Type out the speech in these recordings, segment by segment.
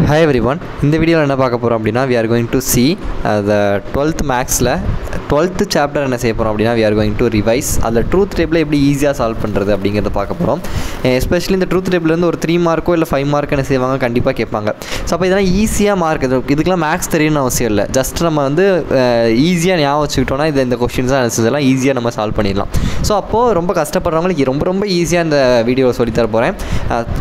Hi everyone, இந்த வீடியோவில் என்ன பார்க்க போகிறோம் அப்படின்னா we are going to see the 12th மேக்ஸில் 12th சாப்டர் என்ன செய்ய போகிறோம் அப்படின்னா we are going to revise அதில் ட்ரூத் டேபிளை எப்படி ஈஸியாக சால்வ் பண்ணுறது அப்படிங்கிறத பார்க்க போகிறோம். எஸ்பெஷலி இந்த ட்ரூத் டேபிள்லேருந்து ஒரு 3 மார்க்கோ இல்லை 5 மார்க் என்ன செய்வாங்க கண்டிப்பாக கேட்பாங்க. ஸோ அப்போ இதெல்லாம் ஈஸியாக மார்க் இதுக்கெல்லாம் மேக்ஸ் தெரியணும்னு அவசியம் இல்லை. ஜஸ்ட் நம்ம வந்து ஈஸியாக ஞாபகம் வச்சுக்கிட்டோன்னா இந்த கொஸ்டின்ஸாக இதெல்லாம் ஈஸியாக நம்ம சால்வ் பண்ணிடலாம். ஸோ அப்போது ரொம்ப கஷ்டப்படுறவங்களுக்கு ரொம்ப ஈஸியாக இந்த வீடியோவை சொல்லித்தர போகிறேன்.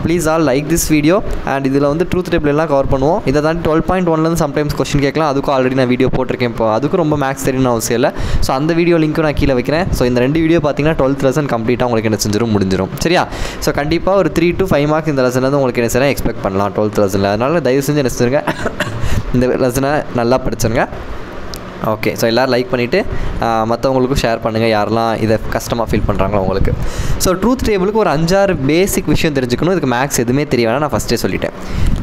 Please all like this video and இதில் வந்து ட்ரூத் டேபிள் எல்லாம் கவர் பண்ணுவோம். இதை தாண்டி 12.1லேருந்து சம்டைம்ஸ் கொஸ்டின் கேட்கலாம். அதுக்கும் ஆல்ரெடி நான் வீடியோ போட்டிருக்கேன். இப்போ அதுக்கும் ரொம்ப மேக்ஸ் தெரியணும்னு அவசியம் இல்லை. ஸோ அந்த வீடியோ லிங்க்கும் நான் கீழே வைக்கிறேன். ஸோ இந்த 2 வீடியோ பார்த்தீங்கன்னா 12th லெசன் கம்ப்ளீட்டாக உங்களுக்கு என்ன செஞ்சிடும் முடிஞ்சிடும். சரியா? ஸோ கண்டிப்பாக ஒரு 3 to 5 மார்க் இந்த லெசன்லேருந்து உங்களுக்கு என்ன செய்யலாம் எக்ஸ்பெக்ட் பண்ணலாம் 12th லெசனில். அதனால் தயவு செஞ்சு என்ன செஞ்சுருங்க இந்த லெசனை நல்லா படிச்சுருங்க. ஓகே, ஸோ எல்லோரும் லைக் பண்ணிவிட்டு மற்றவங்களுக்கும் ஷேர் பண்ணுங்கள் யாரெல்லாம் இதை கஷ்டமாக ஃபீல் பண்ணுறாங்களோ உங்களுக்கு. ஸோ ட்ரூத் டேபிளுக்கு ஒரு 5-6 பேசிக் விஷயம் தெரிஞ்சுக்கணும். இதுக்கு மேக்ஸ் எதுவுமே தெரிய வேணாம், நான் ஃபஸ்ட்டே சொல்லிட்டேன்.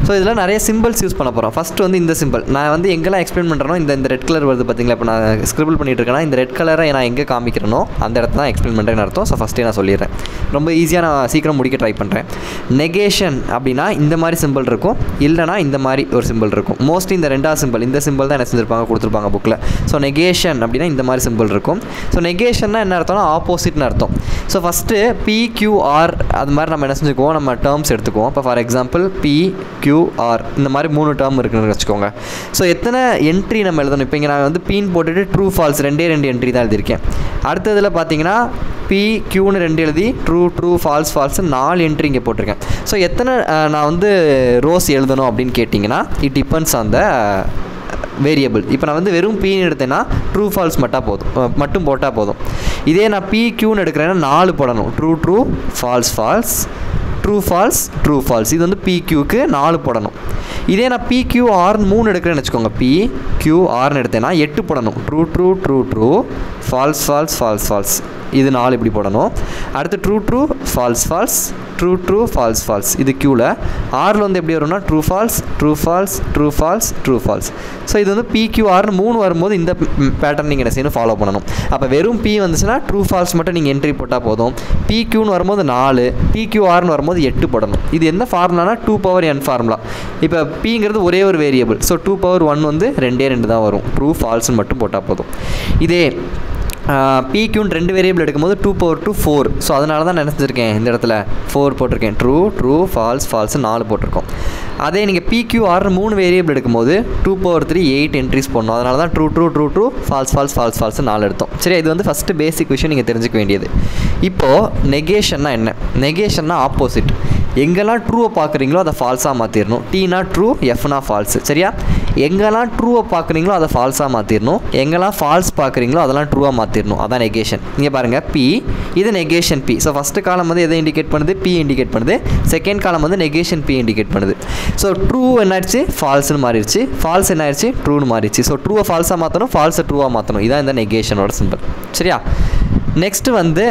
ஸோ இதில் நிறைய சிம்பிள்ஸ் யூஸ் பண்ண போகிறோம். ஃபஸ்ட்டு வந்து இந்த சிம்பிள் நான் வந்து எங்கெல்லாம் எக்ஸ்பிளைன் பண்ணுறேனோ இந்த ரெட் கலர் வருது பார்த்தீங்களா. இப்போ நான் ஸ்க்ரிபிள் பண்ணிட்டு இருக்கேன்னா இந்த ரெட் கலரை நான் எங்கே காமிக்கிறேனோ அந்த இடத்த தான் எக்ஸ்பிளைன் பண்ணுறேன்னு அர்த்தம். ஸோ ஃபஸ்ட்டே நான் சொல்லிடுறேன். ரொம்ப ஈஸியாக நான் சீக்கிரம் முடிக்க ட்ரை பண்ணுறேன். நெகேஷன் அப்படின்னா இந்த மாதிரி சிம்பிள் இருக்கும், இல்லைனா இந்த மாதிரி ஒரு சிம்பிள் இருக்கும். மோஸ்ட்லி இந்த 2வது சிம்பிள் இந்த சிம்பிள் தான் என்ன செஞ்சுருப்பாங்க கொடுத்துருப்பாங்க புக்கில். ஸோ நெகேஷன் அப்படின்னா இந்த மாதிரி சிம்பிள் இருக்கும். ஸோ நெகேஷன்னா என்ன அர்த்தம்னா ஆப்போசிட்னு அர்த்தம். ஸோ ஃபஸ்ட்டு PQR அது மாதிரி நம்ம என்ன செஞ்சுக்குவோம், நம்ம டேர்ம்ஸ் எடுத்துக்குவோம். இப்போ ஃபார் எக்ஸாம்பிள் PQR இந்த மாதிரி 3 டேர்ம் இருக்குன்னு வச்சுக்கோங்க. ஸோ எத்தனை என்ட்ரி நம்ம எழுதணும். இப்போ இங்கே நான் வந்து பீன் போட்டுட்டு ட்ரூ ஃபால்ஸ் 2 என்ட்ரி தான் எழுதியிருக்கேன். அடுத்ததில் பார்த்தீங்கன்னா PQன்னு 2 எழுதி ட்ரூ ஃபால்ஸ் 4 என்ட்ரி இங்கே போட்டிருக்கேன். ஸோ எத்தனை நான் வந்து ரோஸ் எழுதணும் அப்படின்னு கேட்டிங்கன்னா it depends on the variable. இப்போ நான் வந்து வெறும் பீன்னு எடுத்தேன்னா ட்ரூ ஃபால்ஸ் மட்டும் போட்டால் போதும். இதே நான் PQன்னு எடுக்கிறேன்னா 4 போடணும். ட்ரூ ஃபால்ஸ் ட்ரூ ஃபால்ஸ் இது வந்து PQக்கு 4 போடணும். இதே நான் PQRன்னு 3 எடுக்கிறேன்னு வச்சுக்கோங்க. PQRன்னு எடுத்தேன்னா 8 போடணும். ட்ரூ ஃபால்ஸ் இது 4 இப்படி போடணும். அடுத்து ட்ரூ ஃபால்ஸ் இது Qவில். Rல வந்து எப்படி வரும்னா ட்ரூ ஃபால்ஸ். ஸோ இது வந்து PQRன்னு 3 வரும்போது இந்த பேட்டர்ன் நீங்கள் என்ன செய்யணும் ஃபாலோ பண்ணணும். அப்போ வெறும் P வந்துச்சுன்னா ட்ரூ ஃபால்ஸ் மட்டும் நீங்கள் என்ட்ரி போட்டால் போதும். PQன்னு வரும்போது 4, PQRன்னு வரும்போது 8 போடணும். இது எந்த ஃபார்முலானா 2n ஃபார்முலா. இப்போ Pங்கிறது ஒரே ஒரு வேரியபிள். ஸோ 2(1) வந்து 2 தான் வரும். ட்ரூ ஃபால்ஸ்ன்னு மட்டும் போட்டால் போதும். இதே PQன்னு 2 வேரியபிள் எடுக்கும்போது 2(2) 4. ஸோ அதனால தான் நினச்சிருக்கேன் இந்த இடத்துல 4 போட்டிருக்கேன். ட்ரூ ஃபால்ஸ் 4 போட்டிருக்கோம். அதே நீங்கள் PQR 3 வேரியபிள் எடுக்கும்போது 2(3) 8 என்ட்ரிஸ் போடணும். அதனால தான் ட்ரூ ஃபால்ஸ் 4 எடுத்தோம். சரி, இது வந்து ஃபஸ்ட்டு பேசிக் விஷயம் நீங்கள் தெரிஞ்சுக்க வேண்டியது. இப்போது நெகேஷன்னா என்ன? நெகேஷன்னா ஆப்போசிட். எங்கெல்லாம் ட்ரூவை பார்க்குறீங்களோ அதை ஃபால்ஸாக மாற்றிடணும். Tனா ட்ரூ, Fனா ஃபால்ஸு. சரியா? எங்கெல்லாம் ட்ரூவை பார்க்குறீங்களோ அதை ஃபால்ஸாக மாற்றிடணும். எங்கெல்லாம் ஃபால்ஸ் பார்க்குறீங்களோ அதெல்லாம் ட்ரூவாக மாற்றிடணும். அதான் நெகேஷன். இங்கே பாருங்கள் P, இது நெகேஷன் P. ஸோ ஃபஸ்ட்டு காலம் வந்து எதை இண்டிகேட் பண்ணுது? P இண்டிகேட் பண்ணுது. செகண்ட் காலம் வந்து நெகேஷன் P இண்டிகேட் பண்ணுது. ஸோ ட்ரூ என்ன ஆயிடுச்சு? ஃபால்ஸ்னு மாறிடுச்சு. ஃபால்ஸ் என்ன ஆயிடுச்சு? ட்ரூன்னு மாறிடுச்சு. ஸோ ட்ரூவை ஃபால்ஸாக மாற்றணும், ஃபால்ஸை ட்ரூவாக மாற்றணும். இதான் இந்த நெகேஷனோட சிம்பிள். சரியா? நெக்ஸ்ட்டு வந்து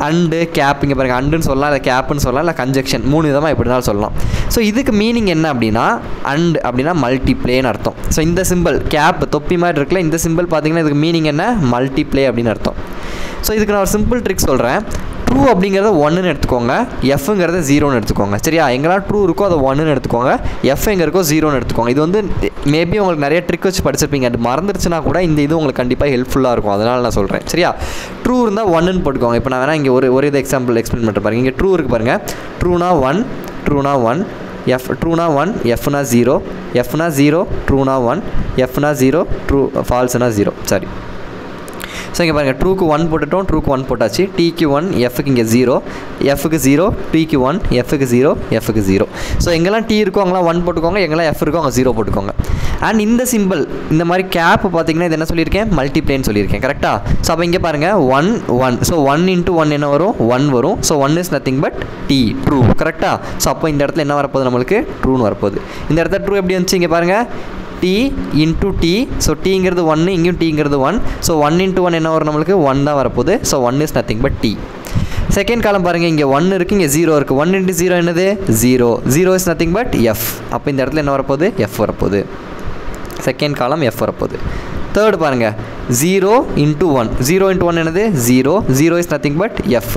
அண்டு கேப். இங்கே பாருங்கள், அண்டுன்னு சொல்லலாம், இல்லை கேப்புன்னு சொல்லலாம், இல்லை கன்ஜெக்ஷன். 3 விதமாக எப்படினாலும் சொல்லலாம். ஸோ இதுக்கு மீனிங் என்ன அப்படின்னா அண்ட் அப்படின்னா மல்டிப்ளேன்னு அர்த்தம். ஸோ இந்த சிம்பிள் கேப் தொப்பி மாதிரி இருக்குல்ல, இந்த சிம்பிள் பார்த்தீங்கன்னா இதுக்கு மீனிங் என்ன? மல்டிப்ளே அப்படின்னு அர்த்தம். ஸோ இதுக்கு நான் ஒரு சிம்பிள் ட்ரிக் சொல்கிறேன். ட்ரூ அப்படிங்கிறத 1ன்னு எடுத்துக்கோங்க, Fங்கிறத 0ன்னு எடுத்துக்கோங்க. சரியா? எங்கெல்லாம் ட்ரூ இருக்கோ அதை 1ன்னு எடுத்துக்கோங்க, F எங்கே இருக்கோ 0ன்னு எடுத்துக்கோங்க. இது வந்து மேபி உங்களுக்கு நிறைய ட்ரிக் வச்சு படிச்சிருப்பீங்க. அது மறந்துருச்சுன்னா கூட இந்த இது உங்களுக்கு கண்டிப்பாக ஹெல்ப்ஃபுல்லாக இருக்கும். அதனால் நான் சொல்கிறேன். சரியா? ட்ரூ இருந்தால் 1ன்னு போட்டுக்கோங்க. இப்போ நான் வேணால் இங்கே ஒரு இது எக்ஸாம்பிள் எக்ஸ்பிளைன் பண்ணுற பாருங்க. இங்கே ட்ரூ இருக்குது பாருங்கள். ட்ரூனா 1 ட்ரூனா 1, Fனா 0, Fனா 0, ட்ரூனா 1, Fனா 0, ட்ரூ ஃபால்ஸ்னா 0. சரி, ஸோ இங்கே பாருங்கள், ட்ரூக்கு 1 போட்டுட்டோம், ட்ரூக்கு 1 போட்டாச்சு. Tக்கு 1, Fக்கு இங்கே 0, Fக்கு 0, Tக்கு 1, Fக்கு 0, Fக்கு 0. ஸோ எங்கெல்லாம் T இருக்கோ அங்கெல்லாம் 1 போட்டுக்கோங்க, எங்கெல்லாம் F இருக்கோ அங்கே 0 போட்டுக்கோங்க. அண்ட் இந்த சிம்பிள் இந்த மாதிரி கேப் பார்த்தீங்கன்னா இது என்ன சொல்லியிருக்கேன்? மல்டிப்ளேன்னு சொல்லியிருக்கேன். கரெக்டாக? ஸோ அப்போ இங்கே பாருங்கள் 1. ஸோ 1 × 1 என்ன வரும்? 1 வரும். So 1 is nothing but T, true. கரெக்டாக? ஸோ அப்போ இந்த இடத்துல என்ன வரப்போகுது? நம்மளுக்கு ட்ரூன்னு வரப்போகுது. இந்த இடத்துல ட்ரூ எப்படி வந்துச்சு? இங்கே பாருங்கள், T × T. ஸோ Tங்கிறது 1, இங்கேயும் Tங்கிறது 1. ஸோ 1 × 1 என்ன வரும்? நம்மளுக்கு 1 தான் வரப்போகுது. So 1 is nothing but T. Second column பாருங்கள், இங்கே 1 இருக்குது, இங்கே 0 இருக்குது. 1 × 0 என்னது? 0 இஸ் நத்திங் பட் F. அப்போ இந்த இடத்துல என்ன வரப்போகுது? F வரப்போகுது. செகண்ட் காலம் F வரப்போகுது. தேர்ட் பாருங்கள், 0 × 1. 0 × 1 என்னது? 0 is nothing but F.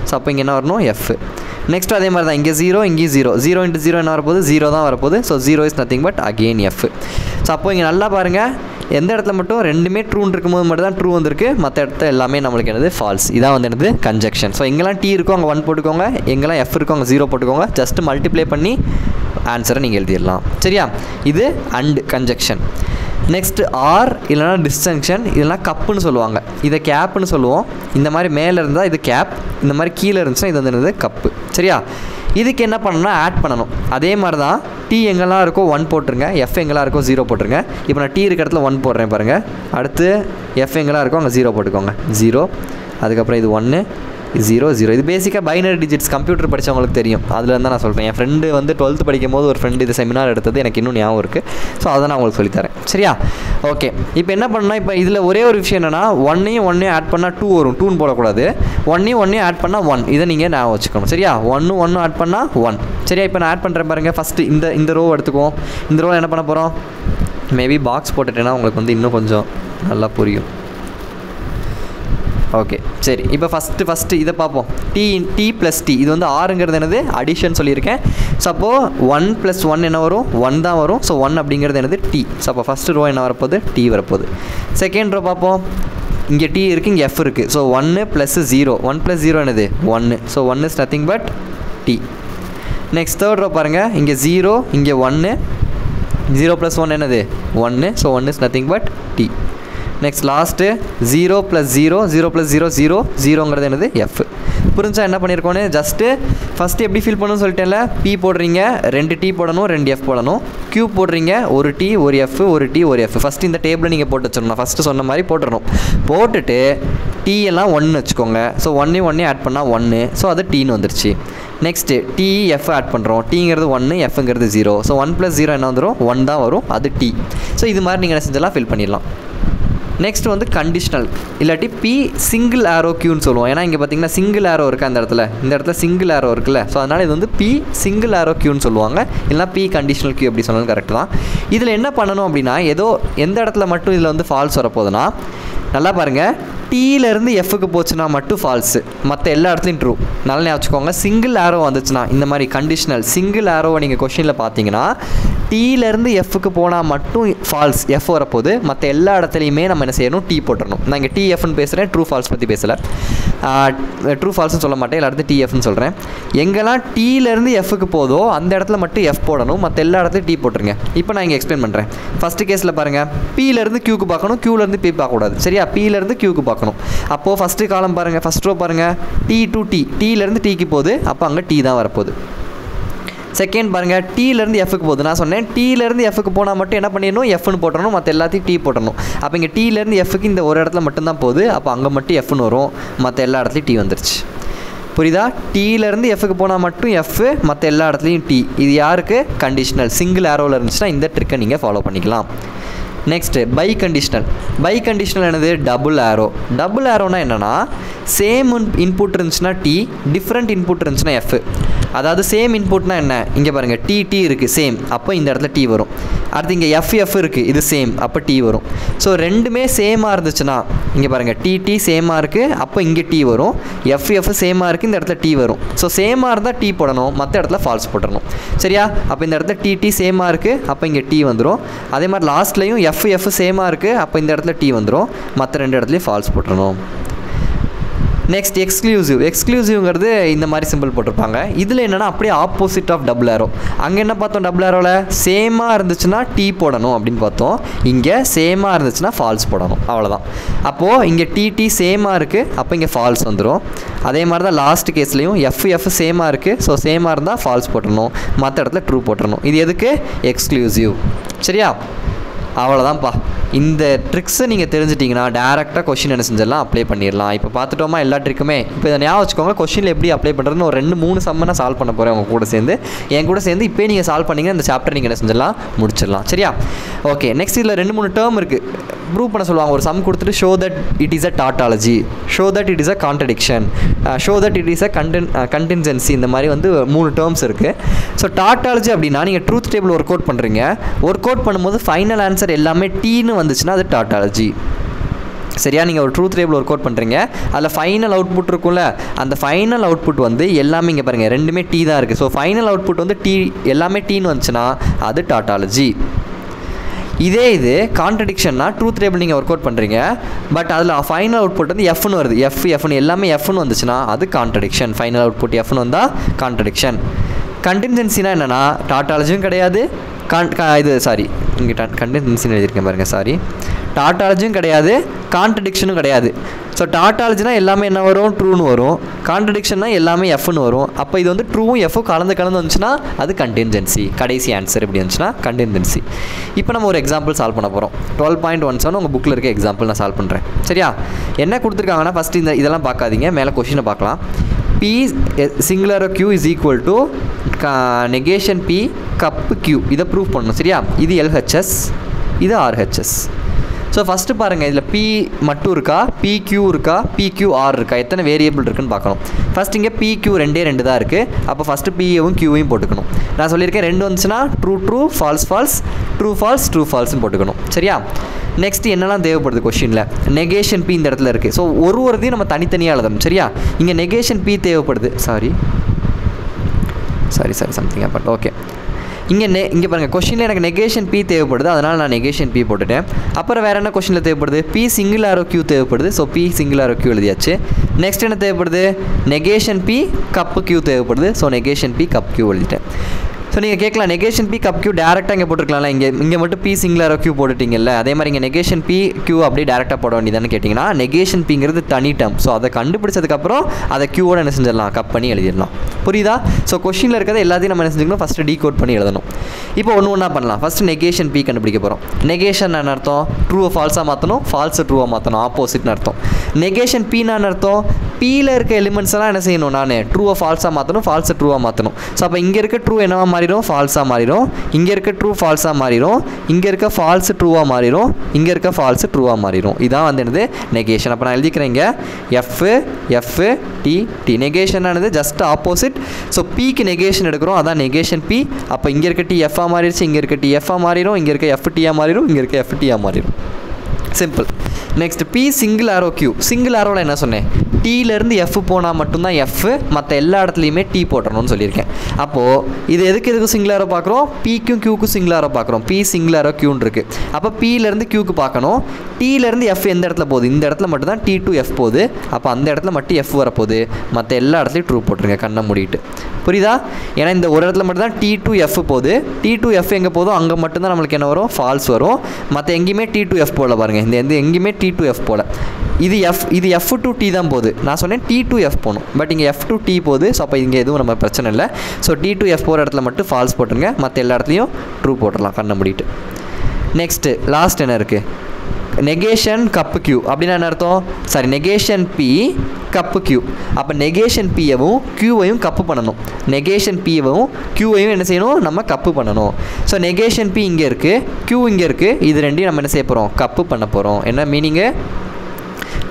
So அப்போ இங்கே என்ன வரணும்? F. நெக்ஸ்ட் அதே மாதிரி தான் இங்கே 0 இங்கேயும் 0 0 × 0 என்ன வரப்போகுது 0 தான் வரப்போகுது. So 0 is nothing but again F. So அப்போ இங்கே நல்லா பாருங்கள், எந்த இடத்துல மட்டும் ரெண்டுமே ட்ரூன்னு இருக்கும்போது மட்டும் தான் ட்ரூ வந்திருக்கு, மற்ற இடத்துல எல்லாமே நம்மளுக்கு என்னது ஃபால்ஸ். இதான் வந்து என்னது கன்ஜெக்ஷன். ஸோ எங்கெல்லாம் டி இருக்கோ அங்கே 1 போட்டுக்கோங்க, எங்கெல்லாம் எஃப் இருக்கோ அங்கே 0 போட்டுக்கோங்க. ஜஸ்ட் மல்டிப்ளை பண்ணி ஆன்சரை நீங்கள் எழுதிடலாம். சரியா? இது அண்ட் கன்ஜெக்ஷன். நெக்ஸ்ட்டு ஆர் இல்லைனா டிஸ்ஜங்ஷன், இல்லைனா கப்புன்னு சொல்லுவாங்க, இதை கேப்புன்னு சொல்லுவோம். இந்த மாதிரி மேலே இருந்தால் இது கேப், இந்த மாதிரி கீழே இருந்துச்சுன்னா இது வந்து என்னது கப்பு. சரியா? இதுக்கு என்ன பண்ணணும்னா ஆட் பண்ணணும். அதே மாதிரி தான் டி எங்கெல்லாம் இருக்கோ 1 போட்டுருங்க, எஃப் எங்கெல்லாம் இருக்கோ 0 போட்டுருங்க. இப்போ நான் டி இருக்க இடத்துல 1 போடுறேன் பாருங்கள். அடுத்து எஃப் எங்கெல்லாம் இருக்கோ அங்கே 0 போட்டுக்கோங்க, 0. அதுக்கப்புறம் இது 1 0 0. இது பேசிக்காக பைனரி டிஜிட்ஸ் கம்ப்யூட்டர் படித்தவங்களுக்கு தெரியும். அதில் தான் நான் சொல்கிறேன். என் ஃப்ரெண்டு வந்து 12th படிக்கும் போது ஒரு ஃப்ரெண்டு இது செமினார் எடுத்தது எனக்கு இன்னும் ஞாபகம் இருக்குது. ஸோ அதை நான் உங்களுக்கு சொல்லித்தரேன். சரியா? ஓகே. இப்போ என்ன பண்ணால், இப்போ இதில் ஒரே ஒரு விஷயம் என்னென்னா 1 ஆட் பண்ணால் 2 வரும். 2ன்னு போடக்கூடாது. 1 ஆட் பண்ணால் 1. இதை நீங்கள் ஞாபகம் வச்சுக்கணும். சரியா? 1 ஆட் பண்ணால் 1. சரியா? இப்போ நான் ஆட் பண்ணுறேன் பாருங்கள். ஃபஸ்ட்டு இந்த ரோ எடுத்துக்குவோம். இந்த ரோ என்ன பண்ண போகிறோம், மேபி பாக்ஸ் போட்டுட்டேன்னா உங்களுக்கு வந்து இன்னும் கொஞ்சம் நல்லா புரியும். ஓகே சரி. இப்போ ஃபஸ்ட்டு இதை பார்ப்போம். டி ப்ளஸ் டி, இது வந்து ஆறுங்கிறது என்னது அடிஷன் சொல்லியிருக்கேன். ஸோ அப்போது 1 + 1 என்ன வரும், 1 தான் வரும். ஸோ 1 அப்படிங்கிறது என்னது டி. ஸோ அப்போ ஃபஸ்ட்டு ரோ என்ன வரப்போகுது, டி வரப்போகுது. செகண்ட் ரோ பார்ப்போம். இங்கே டி இருக்குது, இங்கே எஃப் இருக்குது. ஸோ 1 + 0, 1 + 0 என்னது 1. So 1 is nothing but T. Next third row பாருங்கள். இங்கே 0, இங்கே 1, 0 + 1 என்னது 1. So 1 is nothing but T. Next last 0 + 0, 0 + 0 0, 0ங்கிறது என்னது எஃப். புரிஞ்சா என்ன பண்ணியிருக்கோன்னு ஜஸ்ட்டு ஃபஸ்ட்டு எப்படி ஃபில் பண்ணணும்னு சொல்லிட்டேன்ல. பி போடுறீங்க, 2 டி போடணும், 2 எஃப் போடணும். க்யூ போடுறீங்க, 1 T 1 F, 1 T 1 F. First இந்த டேபிளை நீங்கள் போட்டு வச்சிடணும். ஃபஸ்ட்டு சொன்ன மாதிரி போட்டுடணும். போட்டுட்டு டி எல்லாம் 1 வச்சுக்கோங்க. ஸோ 1 ஆட் பண்ணால் 1. ஸோ அது டீன்னு வந்துருச்சு. நெக்ஸ்ட்டு டி எஃப் ஆட் பண்ணுறோம். டீங்கிறது 1, எஃப்ங்கிறது 0. ஸோ 1 + 0 என்ன வந்துடும், 1 தான் வரும். அது டி. ஸோ இது மாதிரி நீங்கள் என்ன செஞ்சலாம், ஃபில் பண்ணிடலாம். நெக்ஸ்ட் வந்து கண்டிஷனல், இல்லாட்டி பி சிங்கிள் ஆரோ க்யூன்னு சொல்லுவோம். ஏன்னா இங்கே பார்த்தீங்கன்னா சிங்கிள் ஆரோ இருக்குது அந்த இடத்துல, இந்த இடத்துல சிங்கிள் ஆரோ இருக்குல்ல. ஸோ அதனால் இது வந்து பி சிங்கிள் ஆரோ க்யூன்னு சொல்லுவாங்க, இல்லைனா பி கண்டிஷனல் க்யூ எப்படி சொன்னாலும் கரெக்ட் தான். இதில் என்ன பண்ணணும் அப்படின்னா, எந்த இடத்துல மட்டும் இதில் வந்து ஃபால்ஸ் வரப்போகுதுன்னா, நல்லா பாருங்கள், டீலேருந்து எஃப்க்கு போச்சுன்னா மட்டும் ஃபால்ஸு, மற்ற எல்லா இடத்துலையும் ட்ரூ. நல்லா ஞாபகம் வச்சுக்கோங்க. சிங்கிள் ஆரோ வந்துச்சுன்னா, இந்த மாதிரி கண்டிஷனல் சிங்கிள் ஆரோவை நீங்கள் கொஷினில் பார்த்தீங்கன்னா டீலேருந்து எஃப்க்கு போனால் மட்டும் ஃபால்ஸ், எஃப் வரப்போகுது. மற்ற எல்லா இடத்துலையுமே நம்ம என்ன செய்யணும், டீ போட்டுடணும். நான் இங்கே டிஎஃப்னு பேசுகிறேன், ட்ரூ ஃபால்ஸ் பற்றி பேசலை. ட்ரூ ஃபால்ஸ்னு சொல்ல மாட்டேன், எல்லா இடத்துல டிஎஃப்னு சொல்கிறேன். எங்கெல்லாம் டீலேருந்து எஃப்க்கு போதோ அந்த இடத்துல மட்டும் எஃப் போடணும், மற்ற எல்லா இடத்துலையும் டீ போட்டுருங்க. இப்போ நான் இங்கே எக்ஸ்பிளைன் பண்ணுறேன். ஃபஸ்ட்டு கேஸில் பாருங்கள், பியிலேருந்து க்யூக்கு பார்க்கணும், க்யூலேருந்து பி பார்க்கக்கூடாது. சரியா? பியிலேருந்து க்யூக்கு பார்க்கணும். அப்போது ஃபஸ்ட்டு காலம் பாருங்கள், ஃபஸ்ட் ரோ பாருங்கள், டி டு டி, டீலேருந்து டீக்கு போகுது. அப்போ அங்கே டி தான் வரப்போகுது. செகண்ட் பாருங்கள், டீலேருந்து எஃப்க்கு போகுது. நான் சொன்னேன் டீலேருந்து எஃப்க்கு போனால் மட்டும் என்ன பண்ணிடணும், எஃப்னு போட்டணும், மற்ற எல்லாத்தையும் டீ போட்டணும். அப்போ இங்கே டீலேருந்து எஃப்க்கு இந்த ஒரு இடத்துல மட்டும்தான் போகுது. அப்போ அங்கே மட்டும் எஃப்னு வரும், மற்ற எல்லா இடத்துலையும் டீ வந்துருச்சு. புரியுதா? டீலேருந்து எஃப்க்கு போனால் மட்டும் எஃப், மற்ற எல்லா இடத்துலையும் டீ. இது யாருக்கு, கண்டிஷனல். சிங்கிள் ஆரோவில் இருந்துச்சுன்னா இந்த ட்ரிக்கை நீங்கள் ஃபாலோ பண்ணிக்கலாம். Next biconditional. Biconditional என்னது, டபுள் ஆரோ. டபுள் ஆரோனா என்னென்னா, சேம் இன்புட் இருந்துச்சுன்னா டி, டிஃப்ரெண்ட் இன்புட் இருந்துச்சுன்னா எஃப். அதாவது சேம் இன்புட்னா என்ன, இங்கே பாருங்கள் டி இருக்குது சேம், அப்போ இந்த இடத்துல டி வரும். அடுத்து இங்கே எஃப் இருக்குது, இது சேம், அப்போ டி வரும். ஸோ ரெண்டுமே சேமாக இருந்துச்சுன்னா, இங்கே பாருங்கள் டி சேமாக இருக்குது, அப்போ இங்கே டி வரும். எஃப் சேமாக இருக்குது, இந்த இடத்துல டி வரும். ஸோ சேமாக இருந்தால் டி போடணும், மற்ற இடத்துல ஃபால்ஸ் போட்டுடணும். சரியா? அப்போ இந்த இடத்துல டி சேமாக இருக்குது, அப்போ இங்கே டி வந்துடும். அதே மாதிரி லாஸ்ட்லையும் எஃப் சேமாக இருக்குது, அப்போ இந்த இடத்துல டி வந்துடும், மற்ற ரெண்டு இடத்துலையும் ஃபால்ஸ் போட்டுடணும். நெக்ஸ்ட் எக்ஸ்க்ளூசிவ்ங்கிறது இந்த மாதிரி சிம்பிள் போட்டிருப்பாங்க. இதில் என்னென்னா அப்படியே ஆப்போசிட் ஆஃப் டபுள் ஆரோ. அங்கே என்ன பார்த்தோம், டபுள் ஆரோவில் சேமாக இருந்துச்சுன்னா டீ போடணும் அப்படின்னு பார்த்தோம். இங்கே சேமாக இருந்துச்சுன்னா ஃபால்ஸ் போடணும், அவ்வளோதான். அப்போது இங்கே டி சேமாக இருக்குது, அப்போ இங்கே ஃபால்ஸ் வந்துடும். அதே மாதிரி தான் லாஸ்ட் கேஸ்லேயும் எஃப் சேமாக இருக்குது, ஸோ சேமாக இருந்தால் ஃபால்ஸ் போட்டணும், மற்ற இடத்துல ட்ரூ போட்டுடணும். இது எதுக்கு, எக்ஸ்க்ளூசிவ். சரியா? அவ்வளோதான்ப்பா. இந்த ட்ரிக்ஸை நீங்கள் தெரிஞ்சிட்டிங்கன்னா டேரெக்டாக கொஷின் என்ன செஞ்சிடலாம், அப்ளை பண்ணிடலாம். இப்போ பார்த்துட்டோமா எல்லா ட்ரிக்குமே. இப்போ இதை ஞாபகம் வச்சுக்கோங்க, கொஷினில் எப்படி அப்ளை பண்ணுறதுன்னு ஒரு 2-3 சம்ம நான் சால்வ் பண்ண போகிறேன் உங்கள் கூட சேர்ந்து. என் கூட சேர்ந்து இப்போ நீங்கள் சால்வ் பண்ணிங்கன்னா இந்த சாப்டர் நீங்கள் என்ன செஞ்சிடலாம், முடிச்சிடலாம். சரியா? ஓகே. நெக்ஸ்ட் இதில் 3-4 டேர்ம் இருக்குது, ப்ரூவ் பண்ண சொல்லுவாங்க. ஒரு சம் கொடுத்துட்டு show that it is a tautology, show that it is a contradiction, show that it is a contingency, இந்த மாதிரி வந்து 3 டேர்ம்ஸ் இருக்குது. ஸோ டாட்டாலஜி அப்படின்னா நீங்கள் ட்ரூத் டேபிள் ஒர்க் அவுட் பண்ணுறீங்க. ஒர்க் அவுட் பண்ணும்போது ஃபைனல் ஆன்சர் எல்லாமே டீன்னு வந்துச்சுன்னா அது டாட்டாலஜி. சரியா? நீங்கள் ஒரு ட்ரூத் டேபிள் ஒர்க் அவுட் பண்ணுறீங்க, அதில் ஃபைனல் அவுட்புட் இருக்கும்ல, அந்த ஃபைனல் அவுட்புட் வந்து எல்லாமே இங்கே பாருங்கள் ரெண்டுமே டி தான் இருக்குது. ஸோ ஃபைனல் அவுட்புட் வந்து டி எல்லாமே டீன்னு வந்துச்சுன்னா அது டாட்டாலஜி. இதே இது கான்ட்ரடிக்ஷன்னா ட்ரூத் டேபிள் நீங்கள் ஒர்க் அவுட் பண்ணுறீங்க, பட் அதில் ஃபைனல் அவுட்புட் வந்து எஃப்னு வருது, எஃப்னு எல்லாமே எஃப்னு வந்துச்சுன்னா அது கான்ட்ரடிக்ஷன். ஃபைனல் அவுட்புட் எஃப்னு வந்தால் கான்ட்ரடிக்ஷன். கண்டின்ஜென்சினா என்னென்னா டாட்டாலஜியும் கிடையாது, இது சாரி இங்கே கண்டின்ஜென்சின்னு எழுதியிருக்கேன் பாருங்கள், சாரி, டாட்டாலஜியும் கிடையாது, கான்ட்ரடிக்ஷனும் கிடையாது. ஸோ டாட்டாலஜினா எல்லாமே என்ன வரும், ட்ரூன்னு வரும். கான்ட்ரடிக்ஷன்னா எல்லாமே எஃப்னு வரும். அப்போ இது வந்து ட்ரூவும் எஃப்பும் கலந்து வந்துச்சுன்னா அது கண்டின்ஜென்சி. கடைசி ஆன்சர் எப்படி வந்துச்சுன்னா கண்டின்ஜென்சி. இப்போ நம்ம ஒரு எக்ஸாம்பிள் சால்வ் பண்ண போகிறோம். 12.17 உங்கள் புக்கில் இருக்க எக்ஸாம்பிள் நான் சால்வ் பண்ணுறேன். சரியா? என்ன கொடுத்துருக்காங்கன்னா ஃபஸ்ட்டு இதெல்லாம் பார்க்காதீங்க, மேலே கொஷினை பார்க்கலாம். P singular Q is equal to negation P cup Q. இதை ப்ரூவ் பண்ணணும். சரியா? இது LHS, இது RHS. ஸோ ஃபஸ்ட்டு பாருங்கள், இதில் P மட்டும் இருக்கா, PQ இருக்கா, PQR இருக்கா, எத்தனை வேரியபிள் இருக்குன்னு பார்க்கணும். ஃபஸ்ட் இங்கே PQ ரெண்டு தான் இருக்குது. அப்போ ஃபஸ்ட்டு Pயும் Qவையும் போட்டுக்கணும். நான் சொல்லியிருக்கேன் ரெண்டு வந்துச்சுன்னா ட்ரூ ஃபால்ஸ் ட்ரூ ஃபால்ஸ்னு போட்டுக்கணும். சரியா? நெக்ஸ்ட் என்னெல்லாம் தேவைப்படுது கொஷினில், நெகேஷன் P இந்த இடத்துல இருக்குது. ஸோ ஒரு இதையும் நம்ம தனித்தனியாக எழுதணும். சரியா? இங்கே நெகேஷன் P தேவைப்படுது. Sorry something but okay. இங்கே பாருங்கள், கொஷினில் எனக்கு நெகேஷன் P தேவைப்படுது, அதனால் நான் நெகேஷன் P போட்டுட்டேன். அப்புறம் வேறு என்ன கொஷினில் தேவைப்படுது, P சிங்கிள் ஆரோ Q தேவைப்படுது. ஸோ P சிங்கிள் ஆரோ Q எழுதியாச்சு. நெக்ஸ்ட் என்ன தேவைப்படுது, நெகேஷன் P கப்பு Q தேவைப்படுது. So negation P cup Q எழுதிட்டேன். ஸோ நீங்கள் கேட்கலாம், நெகேஷன் P கப் Q டேரெக்டாக இங்கே போட்டுருக்கலாம்ல, இங்கே மட்டும் P சிங்கிள் ஆரோ Q போட்டுட்டிங்கல்ல, அதே மாதிரி இங்கே நெகேஷன் P Q அப்படியே டேரெக்டாக போட வேண்டியதானு கேட்டிங்கன்னா, நெகேஷன் Pங்கிறது தனி டேர்ம். ஸோ அதை கண்டுபிடிச்சதுக்கப்புறம் அதை Qவோட என்ன செஞ்சிடலாம், கப் பண்ணி எழுதிடலாம். புரியுதா? ஸோ கொஷினில் இருக்கிறத எல்லாத்தையும் நம்ம என்ன செஞ்சுக்கணும், ஃபஸ்ட்டு டீகோட் பண்ணி எழுதணும். இப்போ ஒன்றா பண்ணலாம். ஃபஸ்ட்டு நெகேஷன் P கண்டுபிடிக்க போகிறோம். நெகேஷன் என்ன அர்த்தம், ட்ரூவை ஃபால்ஸாக மாற்றணும், ஃபால்ஸை ட்ரூவாக மாற்றணும், ஆப்போசிட்னு அர்த்தம். நெகேஷன் Pன்னு அர்த்தம், Pயில் இருக்க எலிமெண்ட்ஸ் எல்லாம் என்ன செய்யணும், நான் ட்ரூவை ஃபால்ஸாக மாற்றணும், ஃபால்ஸை ட்ரூவாக மாற்றணும். ஸோ அப்போ இங்கே இருக்க ட்ரூ என்னவா மாறிடும், ஃபால்ஸாக மாறிடும். இங்கே இருக்க ட்ரூ ஃபால்ஸாக மாறிடும். இங்கே இருக்க ஃபால்ஸ் ட்ரூவாக மாறிடும். இங்கே இருக்க ஃபால்ஸ் ட்ரூவாக மாறிடும். இதான் வந்து என்னது நெகேஷன். அப்போ நான் எழுதிக்கிறேன் இங்கே எஃப் டி. நெகேஷன் ஆனது ஜஸ்ட் ஆப்போசிட். ஸோ Pக்கு நெகேஷன் எடுக்கிறோம், அதான் நெகேஷன் P. அப்போ இங்கே இருக்க T எஃப்ஆ மாறிடுச்சு, இங்கே இருக்க T எஃப்ஆ மாறிடும், இங்கே இருக்க எஃப் டியாக மாறிடும், இங்கே இருக்க எஃப் டியாக மாறிடும். சிம்பிள். நெக்ஸ்ட் P சிங்கிள் ஆரோ Q. சிங்கிள் ஆரோவில் என்ன சொன்னேன், டீலேருந்து எஃப் போனால் மட்டும்தான் எஃப், மற்ற எல்லா இடத்துலையுமே T போட்டணும்னு சொல்லியிருக்கேன். அப்போது இது எதுக்கு சிங்கிள் ஆரோ பார்க்குறோம், Pக்கும் Qக்கும் சிங்கிள் ஆரோ பார்க்குறோம். P சிங்கிள் ஆரோ Qன்னு இருக்குது. அப்போ Pலேருந்து Qக்கு பார்க்கணும். Tலேருந்து F எந்த இடத்துல போகுது, இந்த இடத்துல மட்டும் தான் T to F போகுது. அப்போ அந்த இடத்துல மட்டும் F வரப்போகுது, மற்ற எல்லா இடத்துலையும் ட்ரூ போட்டுருங்க கண்ணை மூடிட்டு. புரியுதா? ஏன்னா இந்த ஒரு இடத்துல மட்டும் தான் T to F போகுது. T to F எங்கே போதும் அங்கே மட்டும்தான் நம்மளுக்கு என்ன வரும், ஃபால்ஸ் வரும். மற்ற எங்கேயுமே T to F போல பாருங்கள், இந்த எங்கேயுமே T to F போல. இது F to T தான் போகுது. நான் சொன்னேன் T to F போகணும், பட் இங்கே F to T போகுது. ஸோ அப்போ இங்கே எதுவும் நம்ம பிரச்சனை இல்லை. ஸோ T to F போகிற இடத்துல மட்டும் ஃபால்ஸ் போட்டுருங்க, மற்ற எல்லா இடத்துலையும் ட்ரூ போட்டுடலாம் கண்ணை மூடிட்டு. நெக்ஸ்ட்டு லாஸ்ட் என்ன இருக்குது, நெகேஷன் கப்பு Q அப்படின்னா என்ன அர்த்தம், sorry negation P cup Q. அப்போ நெகேஷன் Pயவும் Qவையும் கப்பு பண்ணணும். நெகேஷன் Pயவும் Qவையும் என்ன செய்யணும், நம்ம கப்பு பண்ணணும். ஸோ நெகேஷன் P இங்கே இருக்குது, Q இங்கே இருக்குது. இது ரெண்டையும் நம்ம என்ன செய்ய போகிறோம், கப்பு பண்ண போகிறோம். என்ன மீனிங்கு,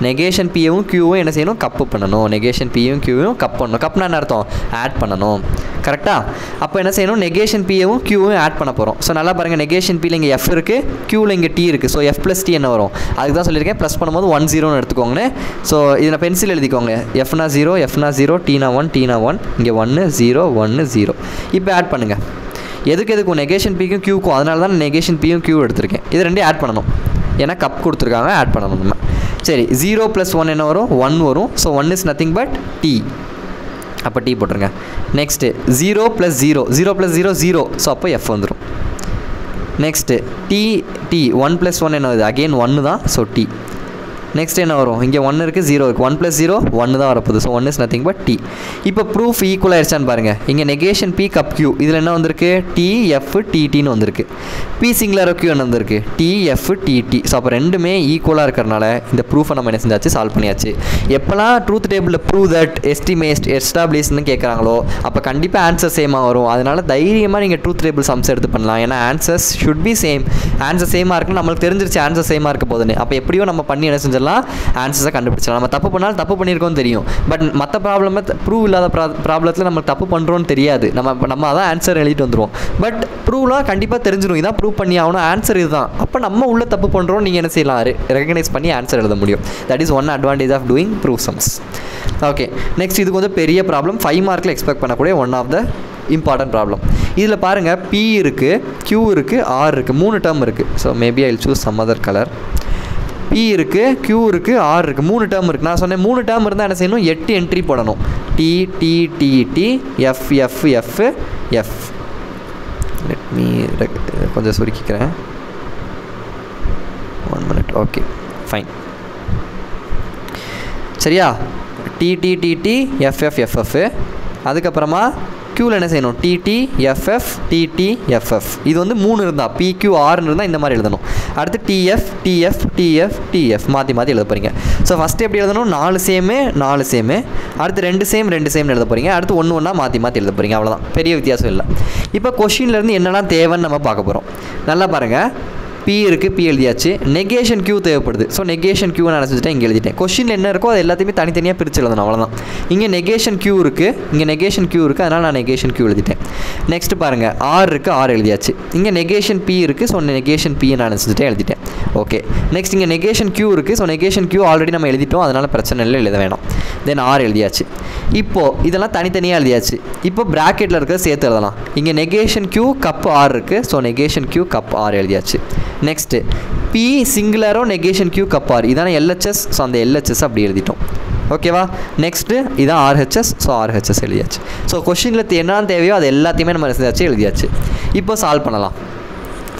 நெகேஷன் Pயவும் Qவும் என்ன செய்யணும், கப்பு பண்ணணும். நெகேஷன் Pயும் Qவும் கப் பண்ணணும். கப்னா என்ன அர்த்தம், ஆட் பண்ணணும். கரெக்டாக? அப்போ என்ன செய்யணும், நெகேஷன் Pயவும் Qவும் ஆட் பண்ண போகிறோம். ஸோ நல்லா பாருங்கள், நெகேஷன் Pயில் இங்கே F இருக்குது, Qவில் இங்கே T இருக்குது. ஸோ F + T என்ன வரும், அதுக்கு தான் சொல்லியிருக்கேன் ப்ளஸ் பண்ணும்போது 1 0ன்னு எடுத்துக்கோங்கன்னு. ஸோ இதில் பென்சில் எழுதிக்கோங்க, Fனா 0 Tனா 1 இங்கே 1 0 1 0. இப்போ ஆட் பண்ணுங்கள். எதுக்கும் நெகேஷன் Pக்கும் Qக்கும், அதனால தான் நெகேஷன் Pயும் Q எடுத்திருக்கேன். இது ரெண்டையும் ஆட் பண்ணணும், ஏன்னா கப் கொடுத்துருக்காங்க, ஆட் பண்ணணும் நம்ம. சரி, 0 + 1 என்ன வரும், 1 வரும். So 1 is nothing but T. அப்போ T போட்டுருங்க. நெக்ஸ்ட்டு 0 + 0 0. ஸோ அப்போ F வந்துடும். நெக்ஸ்ட்டு T 1 + 1 என்ன வருது, அகெயின் 1 தான். So T. நெக்ஸ்ட் என்ன வரும், இங்கே 1 இருக்குது, 0 இருக்குது. 1 + 0 1 தான் வரப்போகுது. So 1 is nothing but T. இப்போ ப்ரூஃப் ஈக்குவல் ஆயிடுச்சான்னு பாருங்கள். இங்கே நெகேஷன் P கப் Q, இதில் என்ன வந்திருக்கு, T F T Tன்னு வந்திருக்கு. P சிங்கிள் ஆரோ Q என்ன வந்திருக்கு, T F T T. So அப்போ ரெண்டுமே ஈக்குவலாக இருக்கிறனால இந்த ப்ரூஃபை நம்ம என்ன செஞ்சாச்சு, சால்வ் பண்ணியாச்சு. எப்போலாம் ட்ரூத் டேபிளில் ப்ரூவ் தட் எஸ்டாப்ளிஷ்னு கேட்குறாங்களோ அப்போ கண்டிப்பாக ஆன்சர் சேமாக வரும். அதனால் தைரியமாக நீங்கள் ட்ரூத் டேபிள் சம்ஸ் எடுத்து பண்ணலாம். ஏன்னா answers should be same. Answer சேமாக இருக்குன்னு நம்மளுக்கு தெரிஞ்சிருச்சு, ஆன்சர் சேமாக இருக்க போதுன்னு. அப்போ எப்படியோ நம்ம பண்ணி என்ன செஞ்சிடலாம், வச்சிடலாம், ஆன்சர்ஸை கண்டுபிடிச்சிடலாம். நம்ம தப்பு பண்ணாலும் தப்பு பண்ணியிருக்கோம்னு தெரியும், பட் மற்ற ப்ராப்ளமை ப்ரூவ் இல்லாத ப்ராப்ளத்தில் நம்ம தப்பு பண்ணுறோன்னு தெரியாது, நம்ம அதான் ஆன்சர் எழுதிட்டு வந்துடுவோம். பட் ப்ரூவ்லாம் கண்டிப்பாக தெரிஞ்சிடும், இதான் ப்ரூவ் பண்ணி ஆகணும், ஆன்சர் இதுதான், அப்போ நம்ம உள்ள தப்பு பண்ணுறோம் நீங்கள் என்ன செய்யலாம், ரெகனைஸ் பண்ணி ஆன்சர் எழுத முடியும். That is one advantage of doing prove sums. Okay, next இதுக்கு வந்து பெரிய ப்ராப்ளம், 5 மார்க்கில் எக்ஸ்பெக்ட் பண்ணக்கூடிய one of the important problem. இதில் பாருங்கள், P இருக்குது, Q இருக்குது, R இருக்குது, 3 டேர்ம் இருக்குது. So maybe I will choose some other colour. P இருக்குது, Q இருக்குது, R இருக்குது, 3 டேர்ம் இருக்குது. நான் சொன்னேன் 3 டேர்ம் இருந்தால் என்ன செய்யணும், 8 என்ட்ரி போடணும். T T T T F F F F. Let me கொஞ்சம் சுருக்கிக்கிறேன், 1 minute. ஓகே ஃபைன், சரியா? T T T T F F F F. அதுக்கப்புறமா Qவில் என்ன செய்யணும், T T F F T T F F. இது வந்து 3 இருந்தால், P Q R இருந்தால் இந்த மாதிரி எழுதணும். அடுத்து T F T F T F T F மாற்றி மாற்றி எழுத போகிறீங்க. ஸோ ஃபஸ்ட்டு எப்படி எழுதணும், 4 சேமு 4 சேமு, அடுத்து 2 சேம் 2 சேம்னு எழுத போகிறீங்க, அடுத்து ஒன்று ஒன்றா மாற்றி மாற்றி எழுத போகிறீங்க, அவ்வளோதான், பெரிய வித்தியாசம் இல்லை. இப்போ கொஷின்லேருந்து என்னெல்லாம் தேவைன்னு நம்ம பார்க்க போகிறோம். நல்லா பாருங்கள், P இருக்குது, P எழுதியாச்சு, நெகேஷன் Q தேவைப்படுது. ஸோ நெகேஷன் Q நான் நினச்சிட்டேன், இங்கே எழுதிட்டேன். கொஷினில் என்ன இருக்கோ அது எல்லாத்தையுமே தனித்தனியாக பிரித்து எழுதணும், அவ்வளோதான். இங்கே நெகேஷன் Q இருக்குது, இங்கே நெகேஷன் Q இருக்குது, அதனால் நான் நெகேஷன் Q எழுதிட்டேன். நெக்ஸ்ட் பாருங்கள், R இருக்குது, R எழுதியாச்சு. இங்கே நெகேஷன் P இருக்குது, ஸோ நெகேஷன் P நான் நினச்சிட்டேன், எழுதிட்டேன். ஓகே, நெக்ஸ்ட் இங்கே நெகேஷன் Q இருக்குது, ஸோ நெகேஷன் Q ஆல்ரெடி நம்ம எழுதிட்டோம், அதனால் பிரச்சனை இல்லை, எழுத வேணும். தென் R எழுதியாச்சு. இப்போது இதெல்லாம் தனித்தனியாக எழுதியாச்சு. இப்போ ப்ராக்கெட்டில் இருக்கிறத சேர்த்து எழுதலாம். இங்கே நெகேஷன் Q கப் R இருக்குது, so negation Q cup R எழுதியாச்சு. நெக்ஸ்ட்டு P சிங்குலரோ நெகேஷன் Q கப் R, இதான LHS, ஸோ அந்த LHS அப்படி எழுதிட்டோம். ஓகேவா? நெக்ஸ்ட்டு இதான் RHS, ஸோ RHS எழுதியாச்சு. ஸோ கொஷினில் என்ன தேவையோ அது எல்லாத்தையுமே நம்ம எழுதியாச்சு. இப்போ சால்வ் பண்ணலாம்.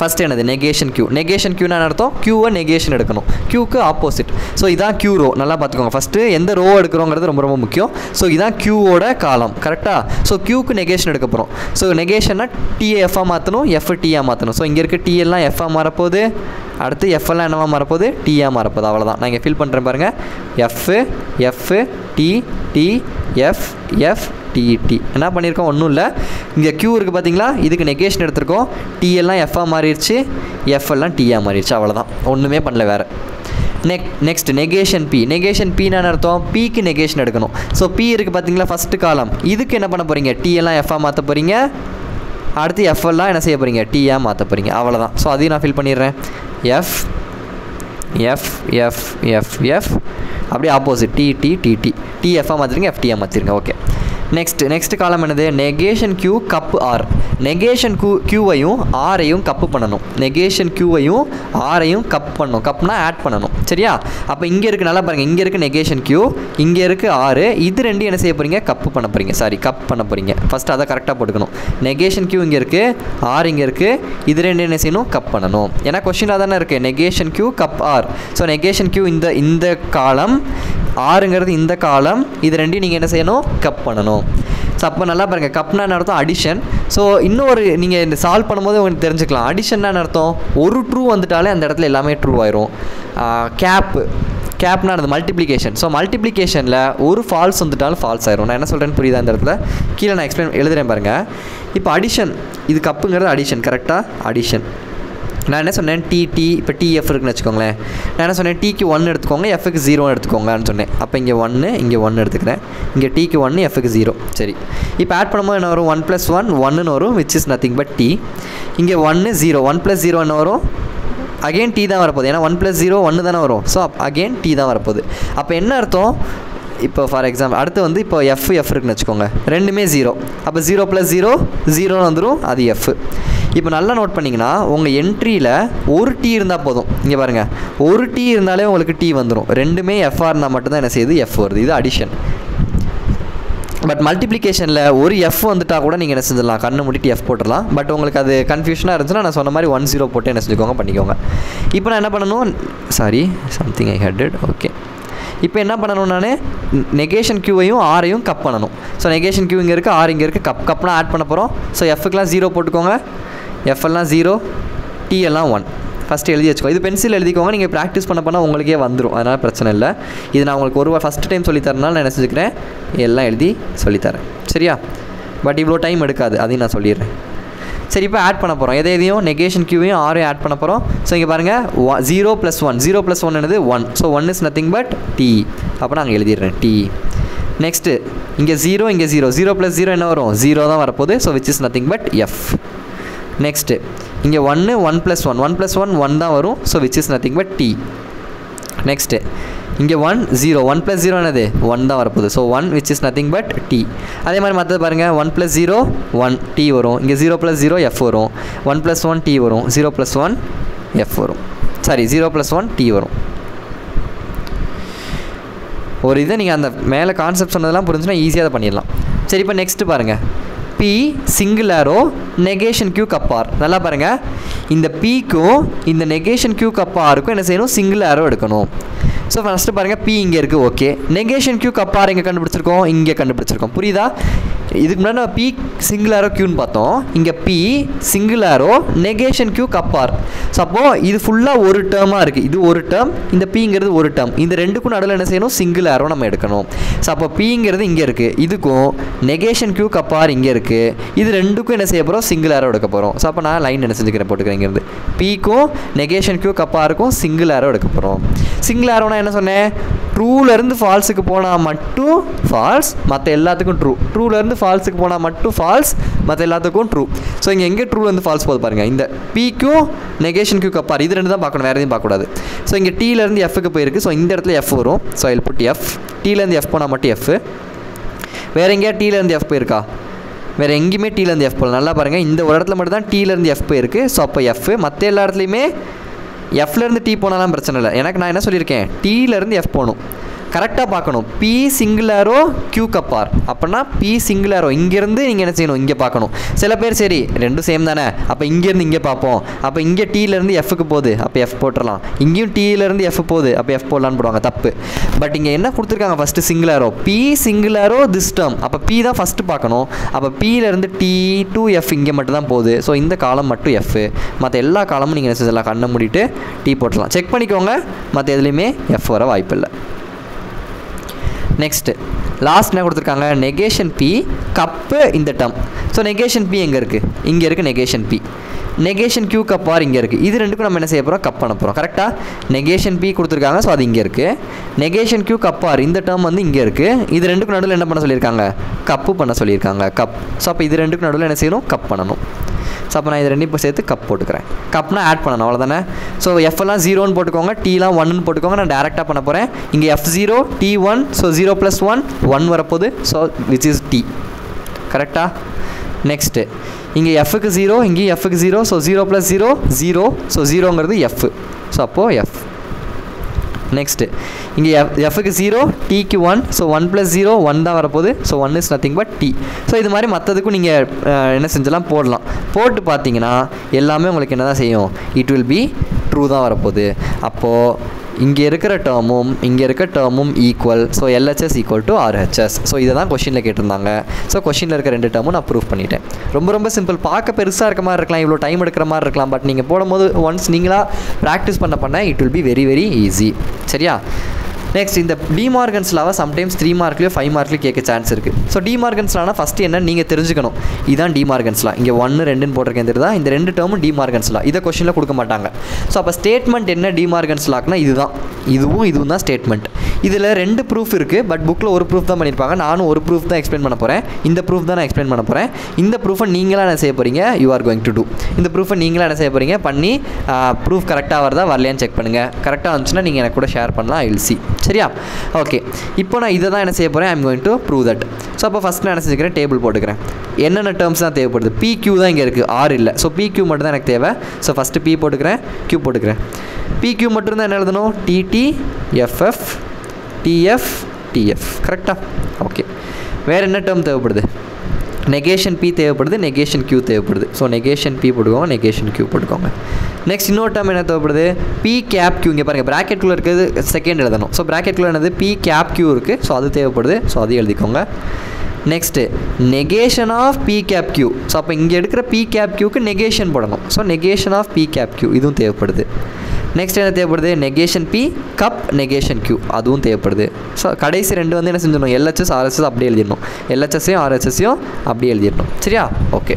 ஃபஸ்ட்டு என்னது, நெகேஷன் Q. நெகேஷன் Q நான் அர்த்தம், Qவை நெகேஷன் எடுக்கணும், Qக்கு ஆப்போசிட். ஸோ இதான் Q ரோ, நல்லா பார்த்துக்கோங்க. ஃபஸ்ட்டு எந்த ரோ எடுக்கிறோங்கிறது ரொம்ப ரொம்ப முக்கியம். ஸோ இதான் Qவோட காலம், கரெக்டாக? ஸோ Qக்கு நெகேஷன் எடுக்க போகிறோம். ஸோ நெகேஷன்னா T F-ஆக மாற்றணும், F T-ஆக மாற்றணும். ஸோ இங்கே இருக்க T எல்லாம் F-ஆக மாறப்போகுது, அடுத்து F எல்லாம் என்னவா மாறப்போகுது, T-ஆக மாறப்போகுது, அவ்வளோதான். நான் இங்கே ஃபில் பண்ணுறேன் பாருங்கள், F F T T F F T T. என்ன பண்ணியிருக்கோம், ஒன்றும் இல்லை. இங்கே Q இருக்குது பார்த்தீங்களா, இதுக்கு நெகேஷன் எடுத்திருக்கோம், T எல்லாம் F-ஆக மாறிடுச்சு, F எல்லாம் T-ஆக மாறிடுச்சு, அவ்வளோதான், ஒன்றுமே பண்ணல வேறு. Next negation P. Negation P நான் அர்த்தம், Pக்கு நெகேஷன் எடுக்கணும். ஸோ P இருக்குது பார்த்தீங்களா, ஃபஸ்ட்டு காலம், இதுக்கு என்ன பண்ண போகிறீங்க, T எல்லாம் F-ஆக மாற்ற போகிறீங்க, அடுத்து F எல்லாம் என்ன செய்ய போகிறீங்க, T-ஆக மாற்ற போகிறீங்க, அவ்வளோதான். ஸோ அதையும் நான் ஃபில் பண்ணிடுறேன். F F F F F அப்படியே opposite, T T T T. T F-ஆக மாற்றிருங்க, F T-ஆக மாற்றிருங்க. ஓகே, நெக்ஸ்ட் காலம் என்னது, negation Q cup R. Negation Qவையும் ஆரையும் கப்பு பண்ணணும். நெகேஷன் Qவையும் ஆரையும் கப் பண்ணணும், கப்னா ஆட் பண்ணணும், சரியா? அப்போ இங்கே இருக்குது, நல்லா பாருங்கள், இங்கே இருக்குது நெகேஷன் Q, இங்கே இருக்குது R, இது ரெண்டும் என்ன செய்ய போகிறீங்க, கப்பு பண்ண போகிறீங்க, கப் பண்ண போகிறீங்க. ஃபஸ்ட்டு அதை கரெக்டாக போட்டுக்கணும். நெகேஷன் Q இங்கே இருக்குது, R இங்கே இருக்குது, இது ரெண்டு என்ன செய்யணும், கப் பண்ணணும். ஏன்னா கொஸ்டினாக தானே இருக்குது, negation Q cup R. So negation Q இந்த காலம், ஆறுங்கிறது இந்த காலம், இது ரெண்டையும் நீங்கள் என்ன செய்யணும், கப் பண்ணணும். ஸோ அப்போ நல்லா பாருங்கள், கப்னா அர்த்தம் அடிஷன். ஸோ இன்னொரு நீங்கள் இந்த சால்வ் பண்ணும்போது உங்களுக்கு தெரிஞ்சுக்கலாம், அடிஷன்னா அர்த்தம் ஒரு ட்ரூ வந்துட்டாலே அந்த இடத்துல எல்லாமே ட்ரூ ஆயிரும். கேப்னா அது மல்டிப்ளிகேஷன். ஸோ மல்டிப்ளிகேஷனில் ஒரு ஃபால்ஸ் வந்துட்டாலும் ஃபால்ஸ் ஆயிரும். நான் என்ன சொல்கிறேன்னு புரியுதா இந்த இடத்துல, கீழே நான் எக்ஸ்பிளைன் எழுதுகிறேன் பாருங்கள். இப்போ அடிஷன், இது கப்புங்கிறது அடிஷன், கரெக்டாக? அடிஷன் நான் என்ன சொன்னேன், TT, இப்போ TF இருக்குன்னு வச்சுக்கோங்களேன். நான் என்ன சொன்னேன், Tக்கு 1 எடுத்துக்கோங்க, Fக்கு 0 எடுத்துக்கோங்கன்னு சொன்னேன். அப்போ இங்கே 1, இங்கே 1 எடுத்துக்கிறேன், இங்கே Tக்கு 1, Fக்கு 0. சரி, இப்போ ஆட் பண்ணும்போது என்ன வரும், 1 + 1 1ன்னு வரும், which is nothing but T. இங்கே 1 0, 1 + 0 என்ன வரும், அகெயின் T தான் வரப்போகுது, ஏன்னா 1 + 0 1 தானே வரும். ஸோ அகெயின் T தான் வரப்போகுது. அப்போ என்ன அர்த்தம், இப்போ ஃபார் எக்ஸாம்பிள் அடுத்து வந்து இப்போ F இருக்குன்னு வச்சுக்கோங்க, ரெண்டுமே 0. அப்போ 0 + 0 0 வந்துடும், அது F. இப்போ நல்லா நோட் பண்ணிங்கன்னா உங்கள் என்ட்ரியில் ஒரு T இருந்தால் போதும். இங்கே பாருங்கள், ஒரு T இருந்தாலே உங்களுக்கு T வந்துடும். ரெண்டுமே FR இருந்தால் மட்டும்தான் என்ன செய்யுது, F வருது. இது அடிஷன். பட் மல்டிப்ளிகேஷனில் ஒரு F வந்துட்டால் கூட நீங்கள் என்ன செஞ்சிடலாம், கண்ணை மூடிட்டு F போட்டுடலாம். பட் உங்களுக்கு அது கன்ஃபியூஷனாக இருந்துச்சுன்னா நான் சொன்ன மாதிரி 1 0 போட்டு என்ன செஞ்சுக்கோங்க, பண்ணிக்கோங்க. இப்போ நான் என்ன பண்ணணும், சம்திங் ஐ ஹேட். ஓகே, இப்போ என்ன பண்ணணும், நான் நெகேஷன் Qவையும் ஆரையும் கப் பண்ணணும். ஸோ நெகேஷன் Q இங்கே இருக்குது, ஆர் இங்கே இருக்குது, கப்னா ஆட் பண்ண போகிறோம். ஸோ Fக்குலாம் 0 போட்டுக்கோங்க, F எல்லாம் 0, T எல்லாம் 1. ஃபஸ்ட்டு எழுதி வச்சுக்கோ, இது பென்சில் எழுதிக்கோங்க, நீங்கள் ப்ராக்டிஸ் பண்ண உங்களுக்கே வந்துடும், அதனால் பிரச்சனை இல்லை. இது நான் உங்களுக்கு ஃபஸ்ட் டைம் சொல்லித்தரனால நான் என்ன செஞ்சுக்கிறேன், எல்லாம் எழுதி சொல்லித்தரேன், சரியா? பட் இவ்வளோ டைம் எடுக்காது, அதையும் நான் சொல்லிடுறேன். சரி இப்போ ஆட் பண்ண போகிறோம் எதையும் நெகேஷன் க்யூவையும் ஆரையும் ஆட் பண்ண போகிறோம் ஸோ இங்கே பாருங்கள் 0 + 1 0 + 1 என்னது 1 so 1 is nothing but T அப்போ நான் எழுதிடுறேன் டி நெக்ஸ்ட்டு இங்கே 0 இங்கே 0 0 + 0 என்ன வரும் 0 தான் வரப்போகுது so which is nothing but F next இங்கே 1 1 + 1 1 + 1 1 தான் வரும் so which is nothing but T next இங்கே 1 0 1 + 0 என்னது 1 தான் வரப்போகுது so 1 which is nothing but T அதே மாதிரி மற்றது பாருங்கள் 1 + 0 1 டி வரும் இங்கே 0 + 0 எஃப் வரும் 1 + 1 டி வரும் 0 + 1 எஃப் வரும் சாரி 0 + 1 டி வரும் ஒரு இதை நீங்கள் அந்த மேலே கான்செப்ட் சொன்னதெல்லாம் புரிஞ்சுன்னா ஈஸியாக அதை பண்ணிடலாம் சரி இப்போ நெக்ஸ்ட்டு பாருங்கள் P சிங்கிள் ஆரோ நெகேஷன் க்யூ கப்பார் நல்லா பாருங்கள் இந்த Pக்கும் இந்த நெகேஷன் க்யூ கப்பாருக்கும் என்ன செய்யணும் சிங்கிள் ஆரோ எடுக்கணும் ஸோ ஃபஸ்ட்டு பாருங்கள் P இங்கே இருக்குது ஓகே நெகேஷன் க்யூ கப்பார் இங்கே கண்டுபிடிச்சிருக்கோம் இங்கே கண்டுபிடிச்சிருக்கோம் புரியுதா இதுக்கு முன்னாடி நம்ம P சிங்கிள் ஆரோ க்யூன்னு பார்த்தோம் இங்கே P சிங்கிள் ஆரோ நெகேஷன் க்யூ கப்பார் ஸோ அப்போது இது ஃபுல்லாக ஒரு டேர்மாக இருக்குது இது ஒரு டேர்ம் இந்த Pங்கிறது ஒரு டேர்ம் இந்த ரெண்டுக்கும் நடுவில் என்ன செய்யணும் சிங்கிள் ஆரோ நம்ம எடுக்கணும் ஸோ அப்போ Pங்கிறது இங்கே இருக்குது இதுக்கும் நெகேஷன் க்யூ கப்பார் இங்கே இருக்குது இது ரெண்டுக்கும் என்ன செய்ய போகிறோம் சிங்கிள் ஆரோ எடுக்க போகிறோம் ஸோ அப்போ நான் லைன் என்ன செஞ்சுக்கிறேன் போட்டுக்கிறேன் இங்கேருந்து Pக்கும் நெகேஷன் க்யூ கப்பாருக்கும் சிங்கிள் ஆரோ எடுக்க போகிறோம் சிங்கிள் ஆரோனா என்ன சொன்னேன் ட்ரூலேருந்து ஃபால்ஸுக்கு போனால் மட்டும் ஃபால்ஸ் மற்ற எல்லாத்துக்கும் ட்ரூலேருந்து ஃபால்ஸுக்கு போனால் மட்டும் ஃபால்ஸ் மற்ற எல்லாத்துக்கும் ட்ரூ ஸோ இங்கே எங்கே ட்ரூலேருந்து ஃபால்ஸ் போது பாருங்கள் இந்த Pக்கும் நெகேஷன் க்யூ கப்பார் இது ரெண்டு தான் பார்க்கணும் வேறு எதையும் பார்க்கக்கூடாது ஸோ இங்கே டீலேருந்து எஃப்க்கு போயிருக்கு ஸோ இந்த இடத்துல எஃப் வரும் ஸோ ஐல் புட் எஃப் டீலேருந்து எஃப் போனால் மட்டும் எஃப் வேறு எங்கேயா டீலேருந்து எஃப் போயிருக்கா வேறு எங்கேயுமே டீலேருந்து எஃப் போகல நல்லா பாருங்கள் இந்த ஒரு இடத்துல மட்டும் தான் டீலேருந்து எஃப் போயிருக்கு ஸோ அப்போ எஃப் மற்ற எல்லா இடத்துலையுமே எஃப்லேருந்து டி போனாலாம் பிரச்சனை இல்லை எனக்கு நான் என்ன சொல்லியிருக்கேன் டீலேருந்து எஃப் போகணும் கரெக்டாக பார்க்கணும் P சிங்கிள் ஆரோ Q கப்பார் அப்படின்னா P சிங்கிள் ஆரோ இங்கேருந்து நீங்கள் என்ன செய்யணும் இங்கே பார்க்கணும் சில பேர் சரி ரெண்டும் சேம் தானே அப்போ இங்கேருந்து இங்கே பார்ப்போம் அப்போ இங்கே டீலேருந்து எஃப்க்கு போகுது அப்போ எஃப் போட்டுடலாம் இங்கேயும் டீலேருந்து எஃப் போகுது அப்போ எஃப் போடலான்னு போடுவாங்க தப்பு பட் இங்கே என்ன கொடுத்துருக்காங்க first single arrow P single arrow this term அப்போ P தான் ஃபஸ்ட்டு பார்க்கணும் அப்போ Pலேருந்து T to F இங்கே மட்டும் தான் போகுது ஸோ இந்த காலம் மட்டும் எஃப் மற்ற எல்லா காலமும் நீங்கள் என்ன செஞ்சலாம் கண்ணை மூடிட்டு T போட்டுடலாம் செக் பண்ணிக்கோங்க மற்ற எதுலேயுமே எஃப் வர வாய்ப்பு இல்லை நெக்ஸ்ட்டு லாஸ்ட் என்ன கொடுத்துருக்காங்க நெகேஷன் P கப்பு இந்த டேர்ம் ஸோ நெகேஷன் P எங்கே இருக்குது இங்கே இருக்குது negation P negation Q Gaffar இங்கே இருக்குது இது ரெண்டுக்கும் நம்ம என்ன செய்ய போகிறோம் கப் பண்ண போகிறோம் கரெக்டாக நெகேஷன் P கொடுத்துருக்காங்க ஸோ அது இங்கே இருக்குது நெகேஷன் Q கப்பார் இந்த டேர்ம் வந்து இங்கே இருக்குது இது ரெண்டுக்கும் நடுவில் என்ன பண்ண சொல்லியிருக்காங்க கப்பு பண்ண சொல்லியிருக்காங்க கப் ஸோ அப்போ இது ரெண்டுக்கும் நடுவில் என்ன செய்யணும் கப் பண்ணணும் ஸோ அப்போ நான் இது ரெண்டு இப்போ சேர்த்து கப் போட்டுக்கிறேன் கப்னா ஆட் பண்ணணும் அவ்வளோதானே ஸோ எஃப்எல்லாம் 0ன்னு போட்டுக்கோங்க டீலாம் 1ன்னு போட்டுக்கோங்க நான் டேரெக்டாக பண்ண போகிறேன் இங்கே F0 T1 ஸோ 0 + 1 1 வரப்போகுது ஸோ விச் இஸ் T கரெக்டாக நெக்ஸ்ட்டு இங்கே எஃப்க்கு 0 இங்கேயும் எஃப்க்கு 0 ஸோ 0 + 0 0 ஸோ 0ங்கிறது எஃப் ஸோ அப்போது எஃப் நெக்ஸ்ட்டு இங்கே எஃப்க்கு 0 Tக்கு 1 ஸோ 1 + 0 1 தான் வரப்போகுது so 1 is nothing but T so இது மாதிரி மற்றதுக்கும் நீங்கள் என்ன செஞ்சலாம் போடலாம் போட்டு பார்த்தீங்கன்னா எல்லாமே உங்களுக்கு என்ன தான் செய்யும் இட் வில் பி ட்ரூ தான் வரப்போகுது அப்போது இங்கே இருக்கிற டேர்மும் equal so LHS = RHS so இதை தான் கொஷினில் கேட்டிருந்தாங்க ஸோ கொஷினில் இருக்க ரெண்டு டேர்மும் நான் ப்ரூவ் பண்ணிட்டேன் ரொம்ப சிம்பிள் பார்க்க பெருசாக இருக்க மாதிரி இருக்கலாம் இவ்வளோ டைம் எடுக்கிற மாதிரி இருக்கலாம் பட் நீங்கள் போடும்போது ஒன்ஸ் நீங்களாக ப்ராக்டிஸ் பண்ண it will be very easy சரியா நெக்ஸ்ட் இந்த டிமார்கன்ஸ் லாவை சம்டைம்ஸ் 3 மார்க்லேயோ 5 மார்க்லேயோ கேட்க சான்ஸ் இருக்குது ஸோ டிமார்கன்ஸ் லானா ஃபஸ்ட்டு என்ன நீங்கள் தெரிஞ்சுக்கணும் இதுதான் டிமார்கன்ஸ் லா இங்கே 1 2ன்னு போட்டிருக்கேன் தெரியுதா இந்த ரெண்டு டேர்மும் டிமார்கன்ஸ் லா இதை கொஸ்டினில் கொடுக்க மாட்டாங்க ஸோ அப்போ ஸ்டேட்மெண்ட் என்ன டிமார்கன்ஸ் லாக்னா இதுவும் தான் ஸ்டேட்மெண்ட் இதில் 2 ப்ரூஃப் இருக்குது பட் புக்கில் ஒரு ப்ரூஃப் தான் பண்ணியிருப்பாங்க நானும் ஒரு ப்ரூஃப் தான் எக்ஸ்பிளைன் பண்ண போகிறேன் இந்த ப்ரூஃப் தான் நான் எக்ஸ்பிளைன் பண்ண போகிறேன் இந்த ப்ரூஃபை நீங்களாக என்ன செய்ய போகிறீங்க you are going to do இந்த ப்ரூஃபை நீங்களாக என்ன செய்ய போகிறீங்க பண்ணி ப்ரூஃப் கரெக்டாக வருதா வரலையான்னு செக் பண்ணுங்கள் கரெக்டாக வந்துச்சுன்னா நீங்கள் எனக்கு கூட ஷேர் பண்ணலாம் ஐ வில் சி சரியா ஓகே இப்போ நான் இதை தான் என்ன செய்ய போகிறேன் I'm going to prove that so அப்போ ஃபஸ்ட் நான் என்ன செஞ்சுக்கிறேன் டேபிள் போட்டுக்கிறேன் என்னென்ன டேர்ம்ஸ் தான் தேவைப்படுது PQ தான் இங்கே இருக்குது R இல்லை ஸோ PQ மட்டும் தான் எனக்கு தேவை ஸோ ஃபஸ்ட்டு P போட்டுக்கிறேன் Q போட்டுக்கிறேன் PQ மட்டும் தான் என்ன எழுதணும் TT FF TF TF கரெக்டாக ஓகே வேறு என்ன டேர்ம் தேவைப்படுது நெகேஷன் P தேவைப்படுது நெகேஷன் Q தேவைப்படுது ஸோ நெகேஷன் P போட்டுக்கோங்க நெகேஷன் Q போட்டுக்கோங்க நெக்ஸ்ட் இன்னொரு டேர்ம் என்ன தேவைப்படுது P கேப் Q இங்கே பாருங்கள் ப்ராக்கெட்டுக்குள்ளே இருக்கிறது செகண்ட் எழுதணும் ஸோ ப்ராக்கெட்டுக்குள்ளே என்னது P கேப் Q இருக்குது ஸோ அது தேவைப்படுது ஸோ அதையும் எழுதிக்கோங்க next negation of P cap Q so அப்போ இங்கே எடுக்கிற P கேப் Qக்கு நெகேஷன் போடணும் so negation of P cap Q இதுவும் தேவைப்படுது நெக்ஸ்ட் என்ன தேவைப்படுது? Negation P cup negation Q அதுவும் தேவைப்படுது. ஸோ கடைசி ரெண்டு வந்து என்ன செஞ்சிடணும்? LHS RHS அப்படியே எழுதிடணும். LHSையும் RHSையும் அப்படியே எழுதிடணும். சரியா? ஓகே.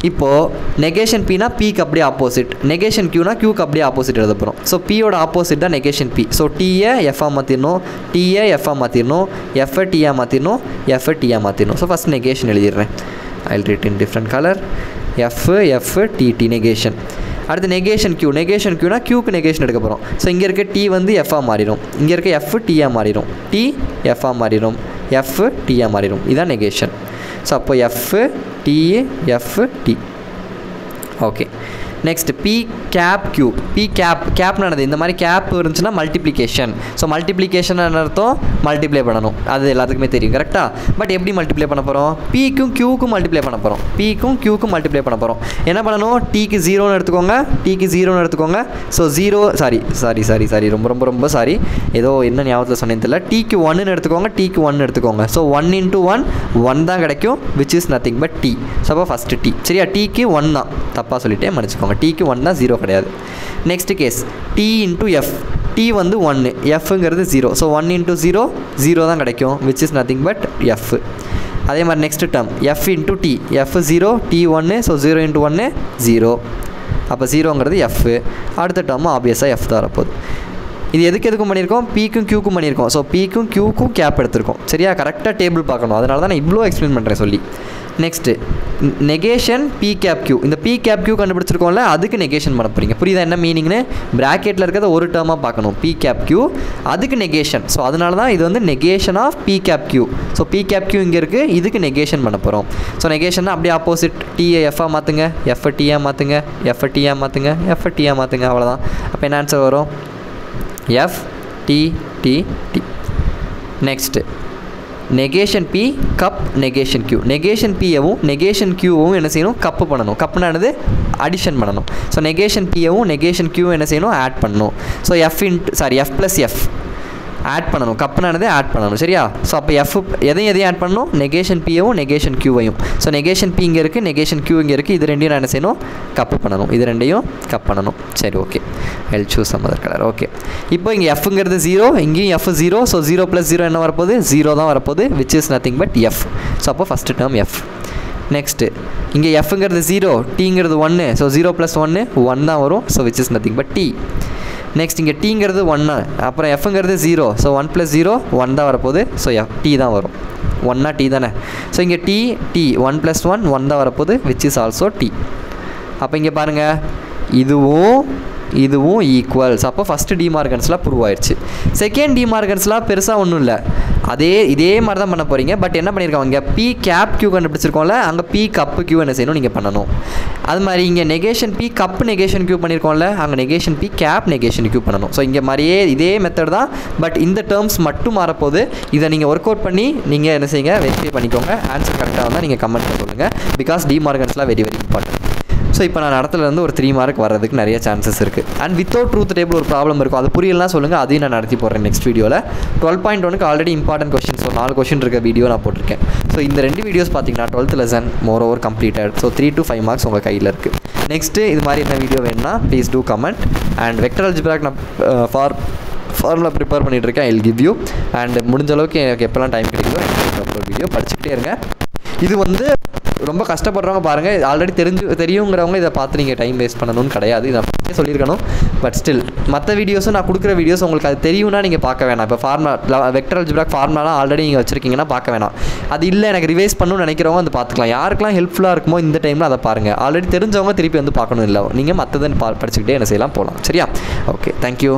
இப்போது நெகேஷன் Pனா Pக்கு அப்படியே ஆப்போசிட், நெகேஷன் Qனா Qக்கு அப்படியே ஆப்போசிட் எழுத போகிறோம். ஸோ Pயோட ஆப்போசிட் தான் நெகேஷன் P. ஸோ Tயை Fஆக மாற்றிடணும், Tயை Fஆக மாற்றிடணும், Fஐ Tஆக மாற்றிடணும், Fஐ Tஆக மாற்றிடணும். ஸோ ஃபஸ்ட் நெகேஷன் எழுதிடுறேன். I will write in different colour. F T negation. அடுத்து நெகேஷன் Q. நெகேஷன் Qனா Qக்கு நெகேஷன் எடுக்க போகிறோம். ஸோ இங்கே இருக்க T வந்து Fஆக மாறிடும், இங்கே இருக்க F Tஆக மாறிடும், T Fஆக மாறிடும், F Tஆக மாறிடும். இதுதான் நெகேஷன். ஸோ அப்போ F T F T. Okay. Next P cap Q. P கேப்னானது இந்த மாதிரி கேப் இருந்துச்சுன்னா மல்டிப்ளிகேஷன். ஸோ மல்டிப்ளிகேஷன் அர்த்தம் மல்டிப்ளை பண்ணணும், அது எல்லாத்துக்குமே தெரியும் கரெக்டாக. பட் எப்படி மல்டிப்ளை பண்ண போகிறோம்? Pக்கும் Qக்கும் மல்டிப்ளை பண்ண போகிறோம். Pக்கும் Qக்கும் மல்டிப்ளை பண்ண போகிறோம். என்ன பண்ணணும்? Tக்கு 0ன்னு எடுத்துக்கோங்க, Tக்கு 0ன்னு எடுத்துக்கோங்க. ஸோ 0 சாரி ரொம்ப சாரி, ஏதோ என்ன ஞாபகத்தில் சொன்னேன்னு தெரியல. Tக்கு 1ன்னு எடுத்துக்கோங்க, Tக்கு 1 எடுத்துக்கோங்க. ஸோ 1 × 1 தான் கிடைக்கும், which is nothing but T. So அப்போ ஃபஸ்ட்டு T. சரியா? Tக்கு 1 தான், தப்பாக சொல்லிட்டே மன்னிச்சுக்கோங்க. Tக்கு 1 தான், 0 கிடையாது. Next case T × F. T வந்து 1, Fங்கிறது 0. ஸோ 1 × 0 0 தான் கிடைக்கும், which is nothing but F. அதே மாதிரி next term F × T. F 0, T 1. So 0 × 1 0. அப்போ 0ங்கிறது F. அடுத்த டேர்மும் ஆப்வியஸாக F தான் வரப்போகுது. இது எதுக்கும் பண்ணியிருக்கோம்? Pக்கும் Qக்கும் பண்ணியிருக்கோம். ஸோ Pக்கும் Qக்கும் கேப் எடுத்திருக்கோம். சரியா? கரெக்டாக டேபிள் பார்க்கணும், அதனால தான் நான் இவ்வளோ எக்ஸ்பிளைன் பண்ணுறேன் சொல்லி. Next negation P cap Q. இந்த P கேப் Q கண்டுபிடிச்சிருக்கோம்ல, அதுக்கு நெகேஷன் பண்ண போகிறீங்க. புரியுதா என்ன மீனிங்னு? ப்ராக்கெட்டில் இருக்கிறத ஒரு டேர்மாக பார்க்கணும், P கேப் Q, அதுக்கு நெகேஷன். ஸோ அதனால தான் இது வந்து negation of P cap Q. So P cap Q இங்கே இருக்குது, இதுக்கு நெகேஷன் பண்ண போகிறோம். ஸோ நெகேஷன்னா அப்படியே ஆப்போசிட், Tயை Fஆக மாற்றுங்க, F Tஆக மாற்றுங்க, F Tஆக மாற்றுங்க, F Tஆக மாற்றுங்க, அவ்வளோதான். அப்போ என்ன ஆன்சர் வரும்? F T T T. Next negation P cup negation Q. Negation Pயவும் நெகேஷன் Qவும் என்ன செய்யணும்? கப்பு பண்ணணும். கப்புனானது அடிஷன் பண்ணணும். ஸோ நெகேஷன் Pயவும் நெகேஷன் Qவும் என்ன செய்யணும்? ஆட் பண்ணணும். ஸோ F + F ஆட் பண்ணணும். கப்புனானது ஆட் பண்ணணும். சரியா? ஸோ அப்போ F எதையும் ஆட் பண்ணணும்? நெகேஷன் Pயவும் நெகேஷன் Qவையும். ஸோ நெகேஷன் P இங்கே இருக்குது, நெகேஷன் Q இங்கே இருக்குது. இது ரெண்டையும் நான் என்ன செய்யணும்? கப்பு பண்ணணும். இது ரெண்டையும் கப் பண்ணணும். சரி, okay. I will choose some other colour. Okay. இப்போ இங்கே Fங்கிறது 0, இங்கேயும் F 0. ஸோ 0 + 0 என்ன வரப்போகுது? 0 தான் வரப்போகுது, which is nothing but F. So அப்போ ஃபஸ்ட்டு டேர்ம் F. நெக்ஸ்ட்டு இங்கே Fங்கிறது 0, Tங்கிறது 1. ஸோ 0 + 1 1 தான் வரும். So which is nothing but T. Next இங்கே Tங்கிறது 1, அப்புறம் Fங்கிறது 0. ஸோ 1 + 0 1 தான் வரப்போகுது. ஸோ T தான் வரும். 1னா T தானே. ஸோ இங்கே T 1 + 1 1 தான் வரப்போகுது, which is also T. அப்போ இங்கே பாருங்கள், இதுவும் ஈக்குவல்ஸ். அப்போ ஃபஸ்ட்டு டிமார்கன்ஸ்லாம் ப்ரூவ் ஆயிடுச்சு. செகண்ட் டிமார்கன்ஸ்லாம் பெருசாக ஒன்றும் இல்லை, இதே மாதிரி தான் பண்ண போகிறீங்க. பட் என்ன பண்ணியிருக்காங்க? இங்கே P கேப் Q கண்டுபிடிச்சிருக்கோம்ல, அங்கே P கப்பு Q என்ன செய்யணும்? நீங்கள் பண்ணணும். அது மாதிரி இங்கே negation P cup negation Q பண்ணியிருக்கோம்ல, அங்கே negation P cap negation Q பண்ணணும். ஸோ இங்கே மாதிரியே இதே மெத்தட் தான், பட் இந்த டேர்ம்ஸ் மட்டும் மாறப்போகுது. இதை நீங்கள் ஒர்க் அவுட் பண்ணி நீங்கள் என்ன செய்யுங்க? வெரிஃபை பண்ணிக்கோங்க. ஆன்சர் கரெக்டாக இருந்தால் நீங்கள் கமெண்ட்டில் சொல்லுங்கள். பிகாஸ் டிமார்கன்ஸ்லாம் வெரி இம்பார்ட்டன்ட். ஸோ இப்போ நான் நடத்துலேருந்து ஒரு 3 மார்க் வர்றதுக்கு நிறைய சான்சஸ் இருக்குது. அண்ட் வித்தவுட் ட்ரூத் டேபிள் ஒரு ப்ராப்ளம் இருக்கும், அது புரியலாம் சொல்லுங்கள், அதையும் நான் நடத்தி போடுறேன் நெக்ஸ்ட் வீடியோவில். 12.1க்கு ஆல்ரெடி இம்பார்ட்டன்ட் கொஸ்டின்ஸ் ஒரு 4 கொஸ்டின் இருக்க வீடியோ நான் போட்டிருக்கேன். ஸோ இந்த 2 வீடியோஸ் பார்த்தீங்கன்னா 12th lesson moreover completed. So 3 to 5 marks உங்கள் கையில் இருக்குது. நெக்ஸ்ட்டு இது மாதிரி என்ன வீடியோ வேணும்னா please do comment. And vector அல்ஜிப்ராக்கு நான் ஃபார்முலா ப்ரிப்பேர் பண்ணிகிட்டு இருக்கேன். I will give you. And முடிஞ்ச அளவுக்கு எனக்கு எப்போல்லாம் டைம் கிடைக்குதோ ஒரு வீடியோ படிச்சுக்கிட்டே இருங்க. இது வந்து ரொம்ப கஷ்டப்படுறவங்க பாருங்கள், ஆல்ரெடி தெரியுங்கிறவங்க இதை பார்த்து நீங்கள் டைம் வேஸ்ட் பண்ணணும்னு கிடையாது, இதை ஃபஸ்ட்டே சொல்லியிருக்கணும். பட் ஸ்டில் மற்ற வீடியோஸும் நான் கொடுக்குற வீடியோஸ் உங்களுக்கு அது தெரியும்னா நீங்கள் பார்க்க வேணாம். இப்போ ஃபார்முலா வெக்டர் அல்ஜிப்ராக் ஃபார்முலாலாம் ஆல்ரெடி நீங்கள் வச்சுருக்கீங்கன்னா பார்க்க வேணாம். அது இல்லை எனக்கு ரிவைஸ் பண்ணணும்னு நினைக்கிறவங்க வந்து பார்த்துக்கலாம். யாருக்கெல்லாம் ஹெல்ப்ஃபுல்லாக இருக்குமோ இந்த டைமில் அதை பாருங்கள். ஆல்ரெடி தெரிஞ்சவங்க திருப்பி வந்து பார்க்கணும் இல்லை, நீங்கள் மற்றதை படிச்சுக்கிட்டே என்ன செய்யலாம் போகலாம். சரியா? Okay, thank you.